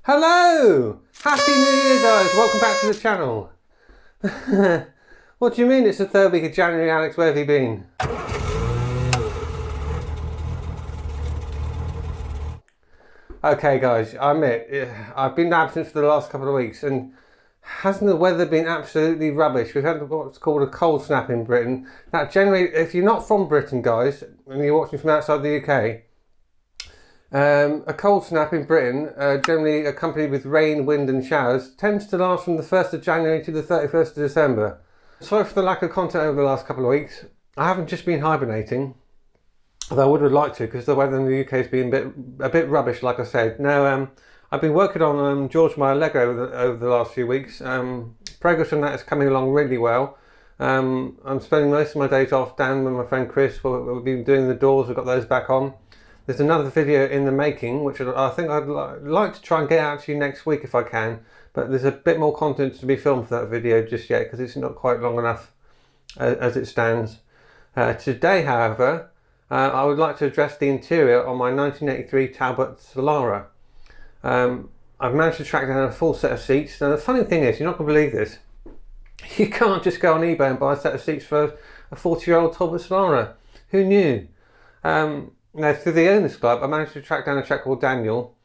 Hello! Happy New Year, guys! Welcome back to the channel. What do you mean it's the third week of January, Alex? Where have you been? Okay, guys, I admit, I've been absent for the last couple of weeks, and hasn't the weather been absolutely rubbish? We've had what's called a cold snap in Britain. Now, generally, if you're not from Britain, guys, and you're watching from outside the UK, a cold snap in Britain, generally accompanied with rain, wind and showers, tends to last from the 1st of January to the 31st of December. Sorry for the lack of content over the last couple of weeks. I haven't just been hibernating, although I would have liked to, because the weather in the UK has been a bit rubbish, like I said. Now, I've been working on George Meyer Lego over the last few weeks. Progress on that is coming along really well. I'm spending most of my days off down with my friend Chris. We've been doing the doors, we've got those back on. There's another video in the making, which I think I'd like to try and get out to you next week if I can. But there's a bit more content to be filmed for that video just yet, because it's not quite long enough as it stands. Today, however, I would like to address the interior on my 1983 Talbot SOLARA. I've managed to track down a full set of seats. Now the funny thing is, you're not going to believe this, you can't just go on eBay and buy a set of seats for a 40-year-old Talbot SOLARA. Who knew? Now, through the owners club, I managed to track down a chap called Daniel.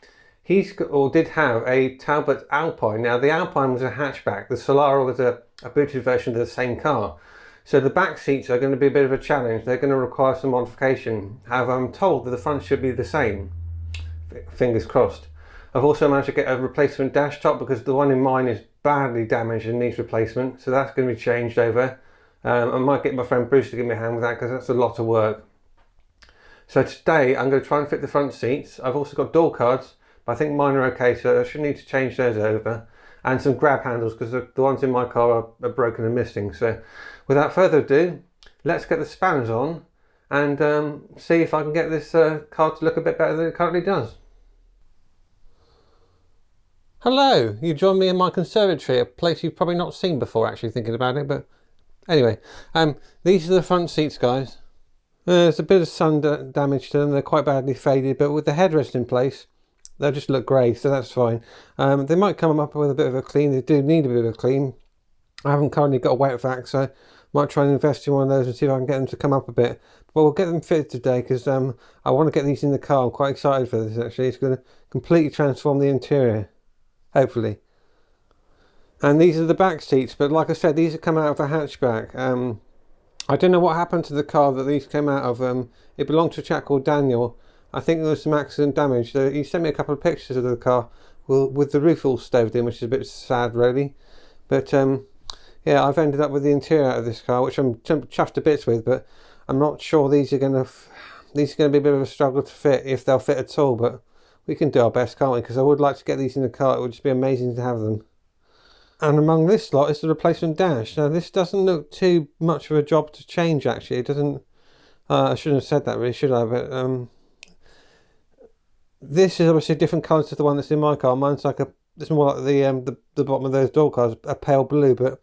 Did have a Talbot Alpine. Now, the Alpine was a hatchback. The SOLARA was a booted version of the same car. So the back seats are going to be a bit of a challenge. They're going to require some modification. However, I'm told that the front should be the same. Fingers crossed. I've also managed to get a replacement dash top, because the one in mine is badly damaged and needs replacement. So that's going to be changed over. I might get my friend Bruce to give me a hand with that, because that's a lot of work. So today I'm going to try and fit the front seats. I've also got door cards, but I think mine are okay, so I should need to change those over. And some grab handles, because the ones in my car are broken and missing. So without further ado, let's get the spanners on and see if I can get this car to look a bit better than it currently does. Hello, you joined me in my conservatory, a place you've probably not seen before, actually, thinking about it. But anyway, these are the front seats, guys. There's a bit of sun damage to them. They're quite badly faded, but with the headrest in place, they'll just look grey, so that's fine. They might come up with a bit of a clean. They do need a bit of a clean. I haven't currently got a wet vac, so I might try and invest in one of those and see if I can get them to come up a bit. But we'll get them fitted today, because I want to get these in the car. I'm quite excited for this, actually. It's going to completely transform the interior, hopefully. And these are the back seats, but like I said, these have come out of a hatchback. I don't know what happened to the car that these came out of. It belonged to a chap called Daniel. I think there was some accident damage. So he sent me a couple of pictures of the car with the roof all stoved in, which is a bit sad, really. But yeah, I've ended up with the interior out of this car, which I'm chuffed to bits with. But I'm not sure these are going to be a bit of a struggle to fit, if they'll fit at all. But we can do our best, can't we? Because I would like to get these in the car. It would just be amazing to have them. And among this lot is the replacement dash. Now this doesn't look too much of a job to change, actually. It doesn't, I shouldn't have said that really, should I? But this is obviously a different colour to the one that's in my car. Mine's like it's more like the bottom of those door cards, a pale blue. But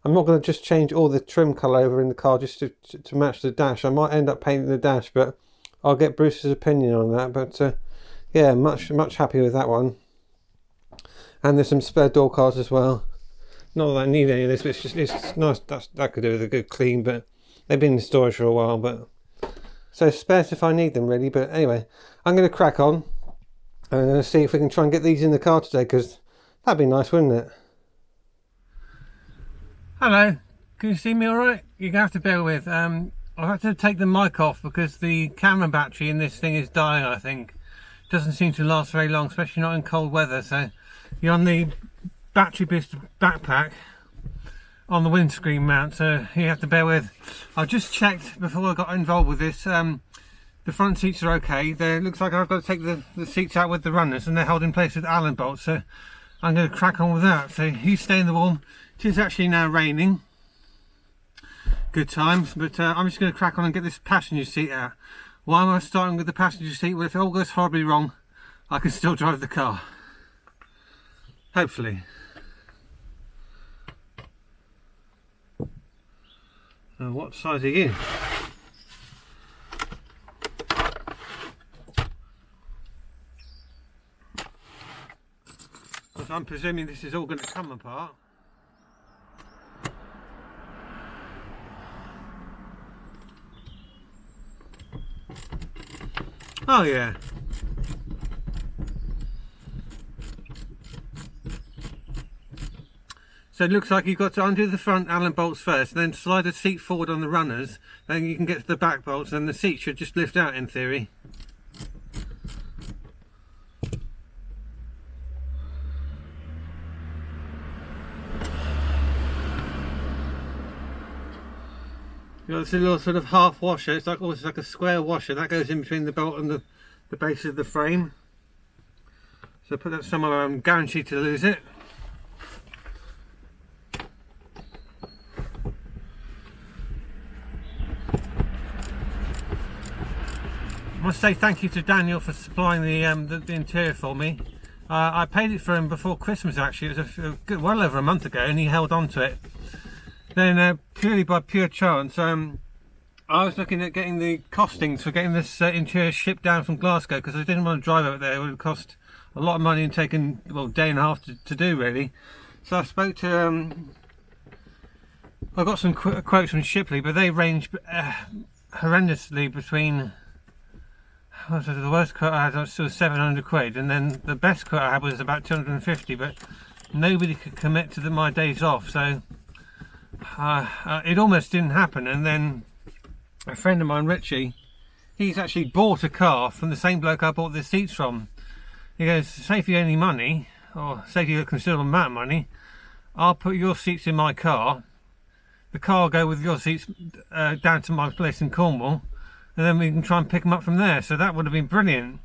I'm not going to just change all the trim colour over in the car just to match the dash. I might end up painting the dash, but I'll get Bruce's opinion on that. But yeah, much happy with that one. And there's some spare door cards as well. Not that I need any of this, but it's nice. That could do with a good clean, but they've been in storage for a while. But so spares if I need them, really. But anyway, I'm going to crack on and see if we can try and get these in the car today, because that'd be nice, wouldn't it? Hello, can you see me all right? You're going to have to bear with. I'll have to take the mic off because the camera battery in this thing is dying, I think. It doesn't seem to last very long, especially not in cold weather. So you're on the battery boosted backpack on the windscreen mount, so you have to bear with. I just checked before I got involved with this. The front seats are okay. It looks like I've got to take the seats out with the runners, and they're held in place with Allen bolts, so I'm going to crack on with that. So you stay in the warm. It is actually now raining. Good times, but I'm just going to crack on and get this passenger seat out. Why am I starting with the passenger seat? Well, if it all goes horribly wrong, I can still drive the car. Hopefully. What size are you? So I'm presuming this is all going to come apart. Oh yeah. So it looks like you've got to undo the front Allen bolts first, then slide the seat forward on the runners, then you can get to the back bolts, and the seat should just lift out in theory. You've got this little sort of half washer, it's like almost like a square washer that goes in between the bolt and the base of the frame. So put that somewhere I'm guaranteed to lose it. I must say thank you to Daniel for supplying the interior for me. I paid it for him before Christmas actually, it was well over a month ago, and he held on to it. Then purely by pure chance, I was looking at getting the costings for getting this interior shipped down from Glasgow, because I didn't want to drive over there. It would have cost a lot of money and taken, well, a day and a half to do really. So I spoke to, I got some quotes from Shipley, but they range horrendously between, the worst quote I had was still 700 quid, and then the best quote I had was about 250, but nobody could commit to my days off, so it almost didn't happen. And then a friend of mine, Richie, he's actually bought a car from the same bloke I bought the seats from. He goes, save you any money, or save you a considerable amount of money, I'll put your seats in my car, the car will go with your seats down to my place in Cornwall, and then we can try and pick them up from there. So that would have been brilliant.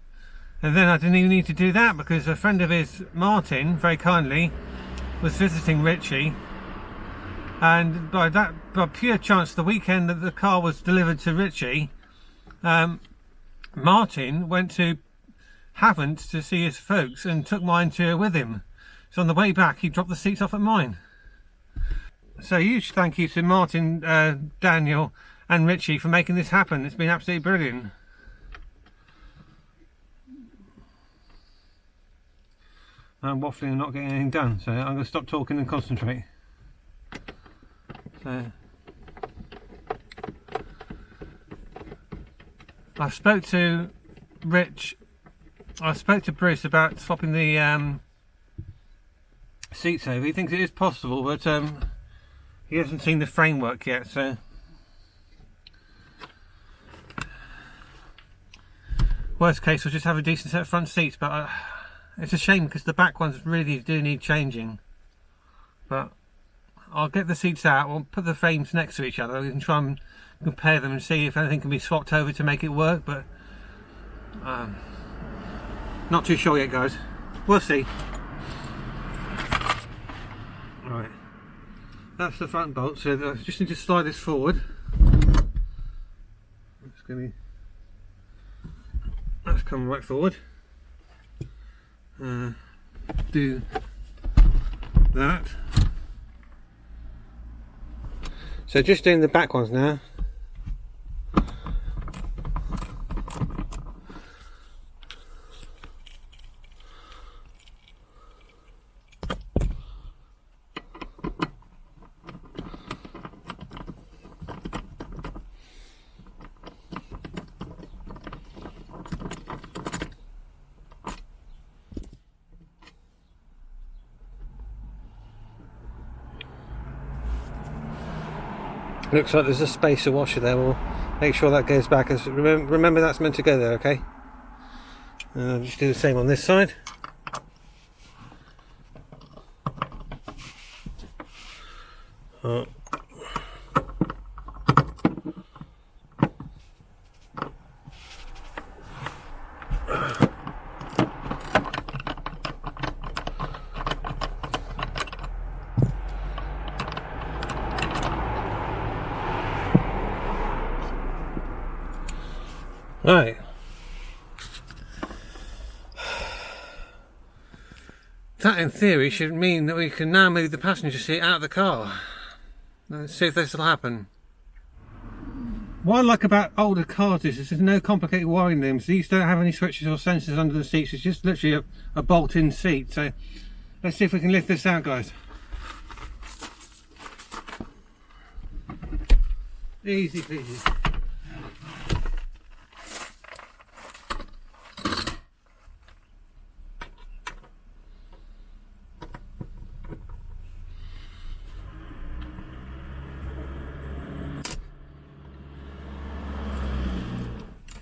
And then I didn't even need to do that, because a friend of his, Martin, very kindly was visiting Richie, and by pure chance, the weekend that the car was delivered to Richie, Martin went to Havant to see his folks and took my interior with him. So on the way back he dropped the seats off at mine. So huge thank you to Martin, Daniel and Richie for making this happen. It's been absolutely brilliant. I'm waffling and not getting anything done, so I'm going to stop talking and concentrate. So I spoke to Bruce about swapping the seats over. He thinks it is possible, but he hasn't seen the framework yet, so worst case we'll just have a decent set of front seats, but it's a shame because the back ones really do need changing. But I'll get the seats out, we'll put the frames next to each other, we can try and compare them and see if anything can be swapped over to make it work, but not too sure yet, guys. We'll see. Right, that's the front bolt, so I just need to slide this forward. That's come right forward. Do that. So just doing the back ones now. Looks like there's a spacer washer there. We'll make sure that goes back. As remember that's meant to go there, okay? And I'll just do the same on this side. Right. That in theory should mean that we can now move the passenger seat out of the car. Let's see if this will happen. What I like about older cars is there's no complicated wiring looms. These don't have any switches or sensors under the seats. It's just literally a bolt-in seat. So Let's see if we can lift this out, guys. Easy peasy.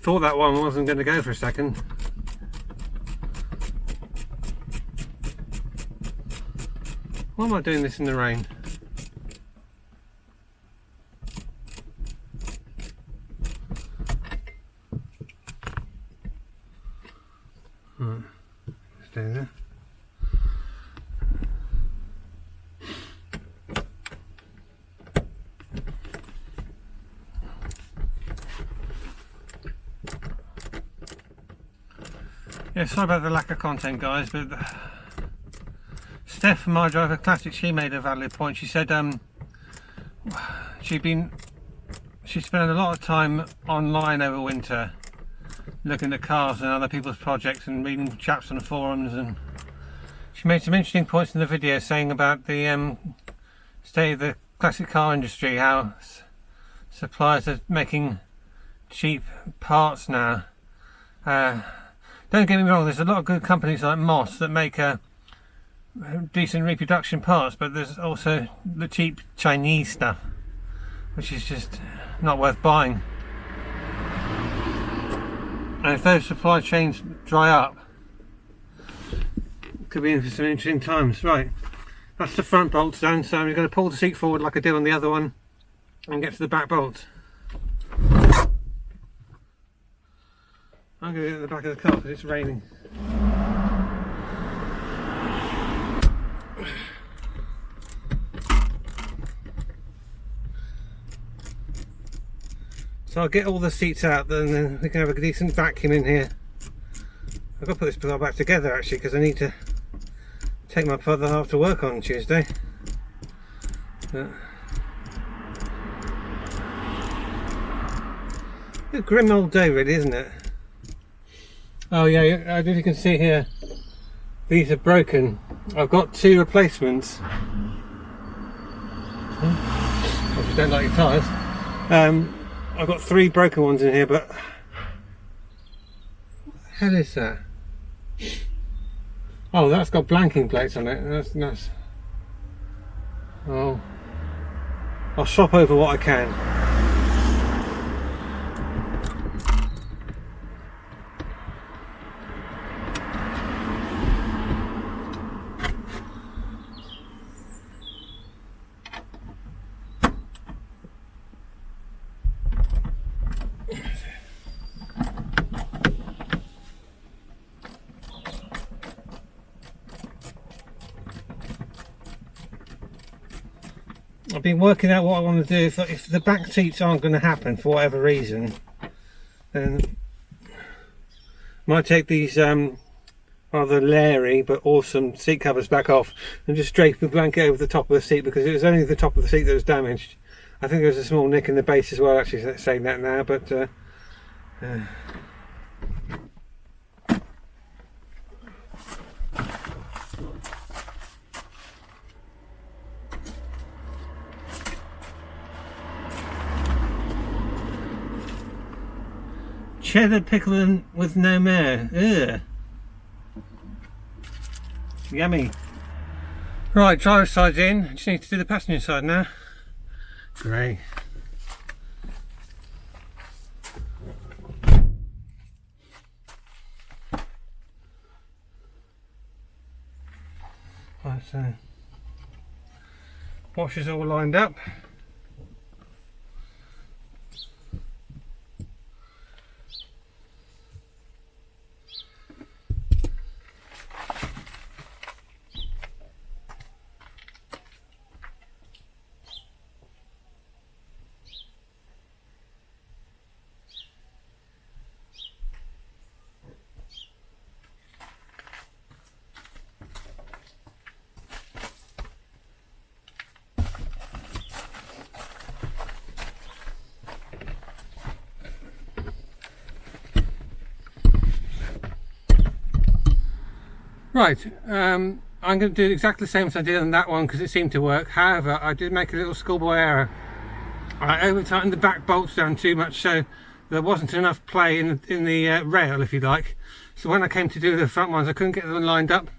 Thought that one wasn't going to go for a second. Why am I doing this in the rain? Right, stay there. Yeah, sorry about the lack of content, guys, but Steph from My Driver Classics, she made a valid point. She said she spent a lot of time online over winter looking at cars and other people's projects and reading chats on the forums, and she made some interesting points in the video saying about the state of the classic car industry, how suppliers are making cheap parts now. Don't get me wrong, there's a lot of good companies like Moss that make decent reproduction parts, but there's also the cheap Chinese stuff, which is just not worth buying. And if those supply chains dry up, it could be in for some interesting times. Right, that's the front bolts done, so I'm going to pull the seat forward like I did on the other one and get to the back bolts. I'm going to get at the back of the car because it's raining. So I'll get all the seats out, then we can have a decent vacuum in here. I've got to put this car back together actually because I need to take my other half to work on Tuesday. A grim old day really, isn't it? Oh yeah, as you can see here, these are broken. I've got 2 replacements. If you don't like your tyres. I've got 3 broken ones in here, but what the hell is that? Oh, that's got blanking plates on it. That's nice. Oh, I'll swap over what I can. I've been working out what I want to do. If the back seats aren't going to happen for whatever reason, then I might take these rather leery but awesome seat covers back off and just drape a blanket over the top of the seat, because it was only the top of the seat that was damaged. I think there was a small nick in the base as well, actually, saying that now, but cheddar pickle with no mayo. Ugh. Yummy. Right, driver's side's in. Just need to do the passenger side now. Great. Right, so washers all lined up. Right, I'm going to do exactly the same as I did on that one because it seemed to work. However, I did make a little schoolboy error. I over-tightened the back bolts down too much, so there wasn't enough play in the rail, if you like. So when I came to do the front ones, I couldn't get them lined up.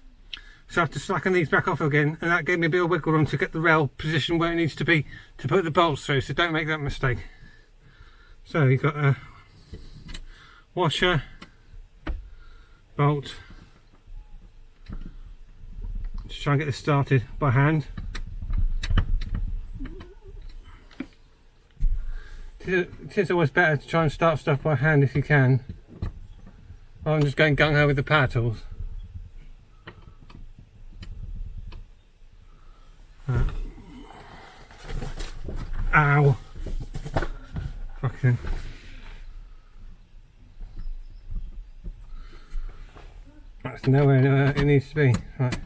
So I have to slacken these back off again, and that gave me a bit of wiggle room to get the rail positioned where it needs to be to put the bolts through, so don't make that mistake. So you've got a washer, bolt. Just try and get this started by hand. It is always better to try and start stuff by hand if you can, rather than just going gung-ho with the power tools. Ow! Fucking. That's nowhere it needs to be. Right,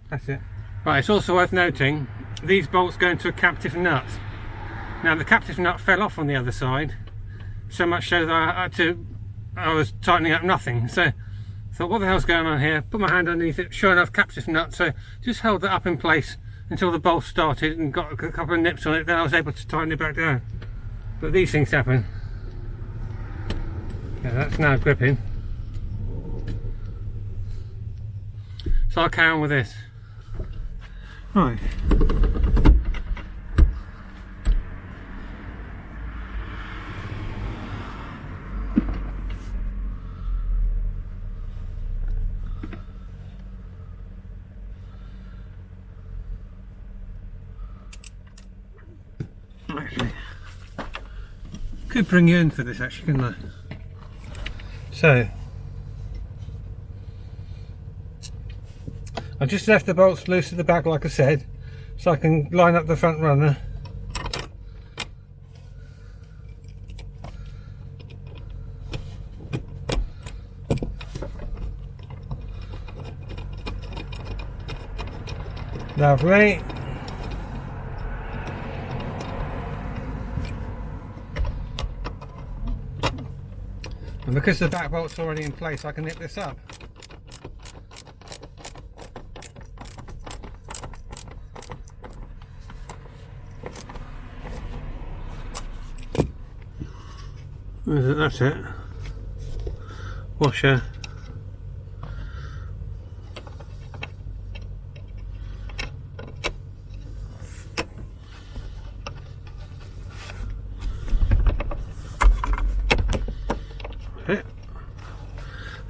that's it. Right, it's also worth noting these bolts go into a captive nut. Now the captive nut fell off on the other side, so much so that I was tightening up nothing. So I thought, what the hell's going on here? Put my hand underneath it, sure enough, captive nut. So just held that up in place until the bolt started and got a couple of nips on it, then I was able to tighten it back down. But these things happen. Yeah, that's now gripping. So I'll carry on with this. Right. Actually, could bring you in for this actually, couldn't I? So I just left the bolts loose at the back like I said, so I can line up the front runner. Lovely. And because the back bolt's already in place, I can nip this up. That's it. Washer.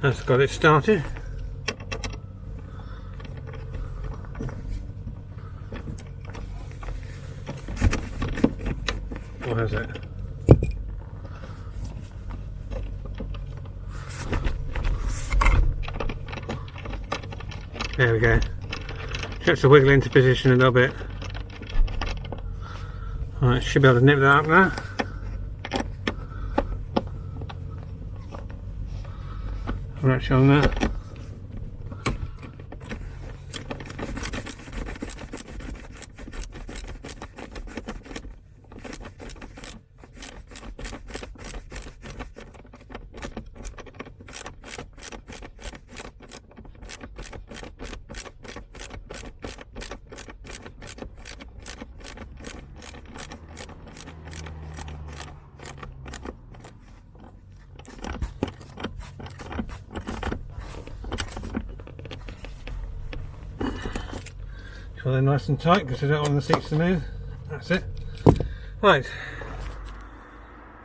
That's got it started. What is it? There we go. Just to wiggle into position a little bit. Alright, should be able to nip that up now. Right on that. So they're nice and tight because I don't want the seats to move. That's it. Right.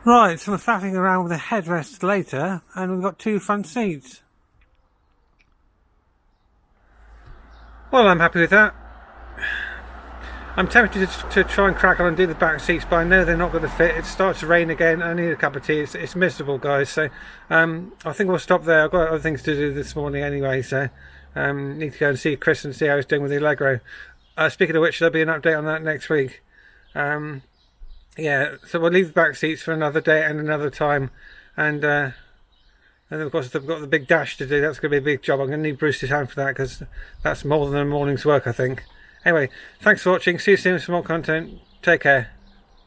Right, so we're faffing around with the headrest later, and we've got two front seats. Well, I'm happy with that. I'm tempted to try and crack on and do the back seats, but I know they're not going to fit. It starts to rain again. I need a cup of tea. It's miserable, guys. So I think we'll stop there. I've got other things to do this morning anyway, so need to go and see Chris and see how he's doing with the Allegro. Speaking of which, there'll be an update on that next week. Yeah, so we'll leave the back seats for another day and another time, and then of course I've got the big dash to do. That's going to be a big job. I'm going to need Bruce's hand for that because that's more than a morning's work, I think. Anyway, thanks for watching. See you soon for more content. Take care.